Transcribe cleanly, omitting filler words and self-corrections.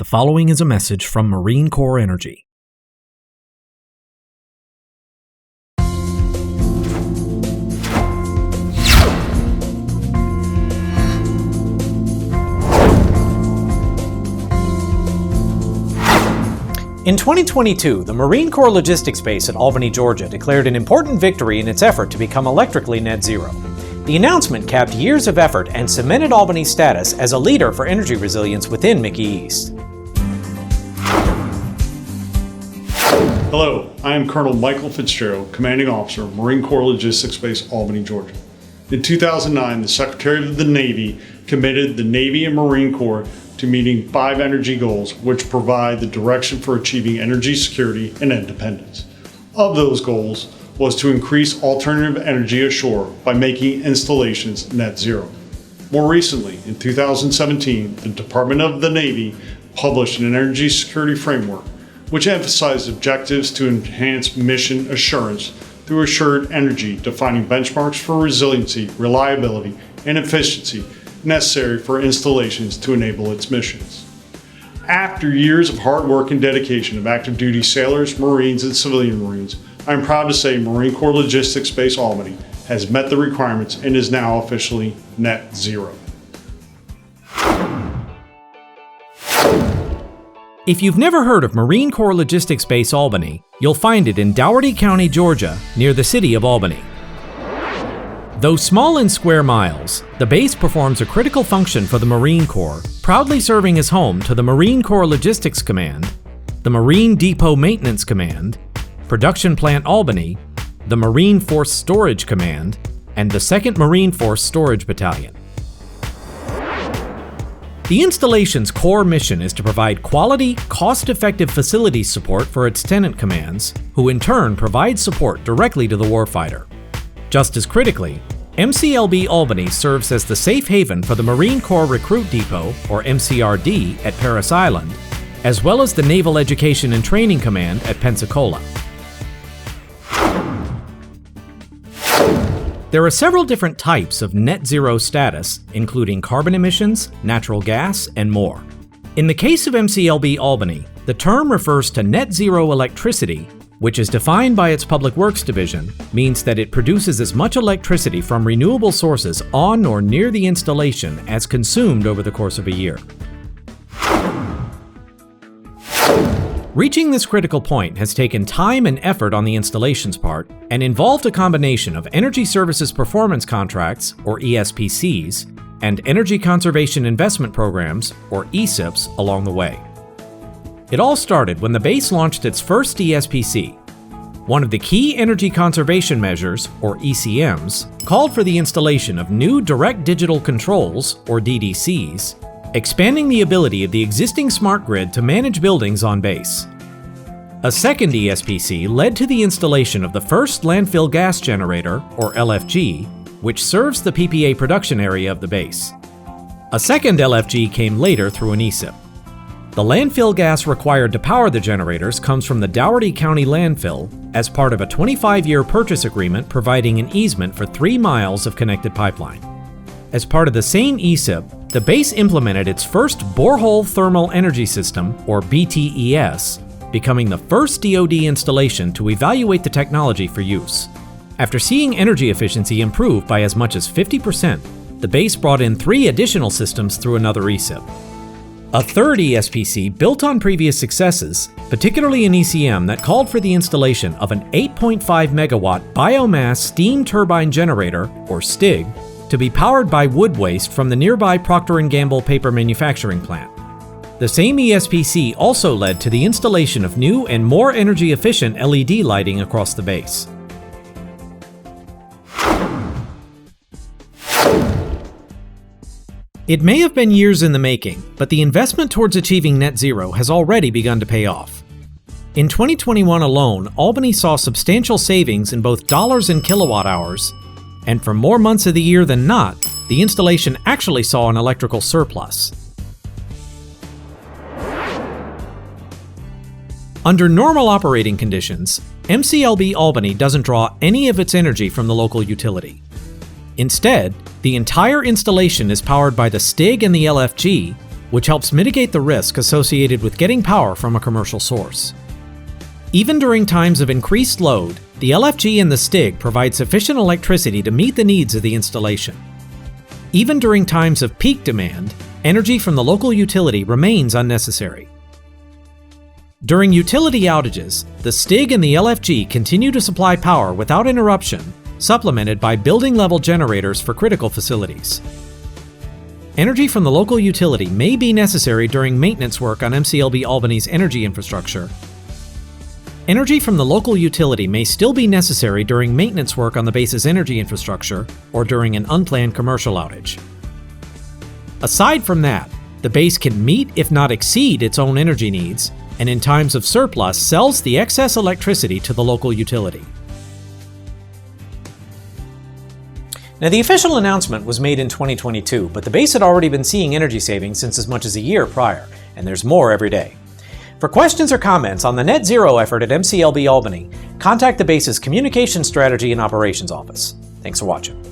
following is a message from Marine Corps Energy. In 2022, the Marine Corps Logistics Base at Albany, Georgia declared an important victory in its effort to become electrically net zero. The announcement capped years of effort and cemented Albany's status as a leader for energy resilience within MCIEAST. Hello, I am Colonel Michael Fitzgerald, Commanding Officer, Marine Corps Logistics Base, Albany, Georgia. In 2009, the Secretary of the Navy committed the Navy and Marine Corps to meeting 5 energy goals, which provide the direction for achieving energy security and independence. Of those goals was to increase alternative energy ashore by making installations net zero. More recently, in 2017, the Department of the Navy published an energy security framework, which emphasized objectives to enhance mission assurance through assured energy, defining benchmarks for resiliency, reliability, and efficiency necessary for installations to enable its missions. After years of hard work and dedication of active duty sailors, Marines, and civilian Marines, I am proud to say Marine Corps Logistics Base Albany has met the requirements and is now officially net zero. If you've never heard of Marine Corps Logistics Base Albany, you'll find it in Dougherty County, Georgia, near the city of Albany. Though small in square miles, the base performs a critical function for the Marine Corps, proudly serving as home to the Marine Corps Logistics Command, the Marine Depot Maintenance Command, Production Plant Albany, the Marine Force Storage Command, and the 2nd Marine Force Storage Battalion. The installation's core mission is to provide quality, cost-effective facility support for its tenant commands, who in turn provide support directly to the warfighter. Just as critically, MCLB Albany serves as the safe haven for the Marine Corps Recruit Depot, or MCRD, at Parris Island, as well as the Naval Education and Training Command at Pensacola. There are several different types of net zero status, including carbon emissions, natural gas, and more. In the case of MCLB Albany, the term refers to net zero electricity, which is defined by its Public Works Division, means that it produces as much electricity from renewable sources on or near the installation as consumed over the course of a year. Reaching this critical point has taken time and effort on the installation's part and involved a combination of Energy Services Performance Contracts, or ESPCs, and Energy Conservation Investment Programs, or ESIPs, along the way. It all started when the base launched its first ESPC. One of the key energy conservation measures, or ECMs, called for the installation of new direct digital controls, or DDCs, expanding the ability of the existing smart grid to manage buildings on base. A second ESPC led to the installation of the first landfill gas generator, or LFG, which serves the PPA production area of the base. A second LFG came later through an ESIP. The landfill gas required to power the generators comes from the Dougherty County landfill as part of a 25-year purchase agreement providing an easement for 3 miles of connected pipeline. As part of the same ESIP, the base implemented its first Borehole Thermal Energy System, or BTES, becoming the first DoD installation to evaluate the technology for use. After seeing energy efficiency improve by as much as 50%, the base brought in 3 additional systems through another ESIP. A third ESPC built on previous successes, particularly an ECM that called for the installation of an 8.5 megawatt biomass steam turbine generator, or STIG, to be powered by wood waste from the nearby Procter & Gamble paper manufacturing plant. The same ESPC also led to the installation of new and more energy-efficient LED lighting across the base. It may have been years in the making, but the investment towards achieving net zero has already begun to pay off. In 2021 alone, Albany saw substantial savings in both dollars and kilowatt hours, and for more months of the year than not, the installation actually saw an electrical surplus. Under normal operating conditions, MCLB Albany doesn't draw any of its energy from the local utility. Instead, the entire installation is powered by the STIG and the LFG, which helps mitigate the risk associated with getting power from a commercial source. Even during times of increased load, the LFG and the STIG provide sufficient electricity to meet the needs of the installation. Even during times of peak demand, energy from the local utility remains unnecessary. During utility outages, the STIG and the LFG continue to supply power without interruption, supplemented by building-level generators for critical facilities. Energy from the local utility may be necessary during maintenance work on MCLB Albany's energy infrastructure. Energy from the local utility may still be necessary during maintenance work on the base's energy infrastructure or during an unplanned commercial outage. Aside from that, the base can meet, if not exceed, its own energy needs, and in times of surplus sells the excess electricity to the local utility. Now, the official announcement was made in 2022, but the base had already been seeing energy savings since as much as a year prior, and there's more every day. For questions or comments on the net zero effort at MCLB Albany, contact the base's Communications Strategy and Operations Office. Thanks for watching.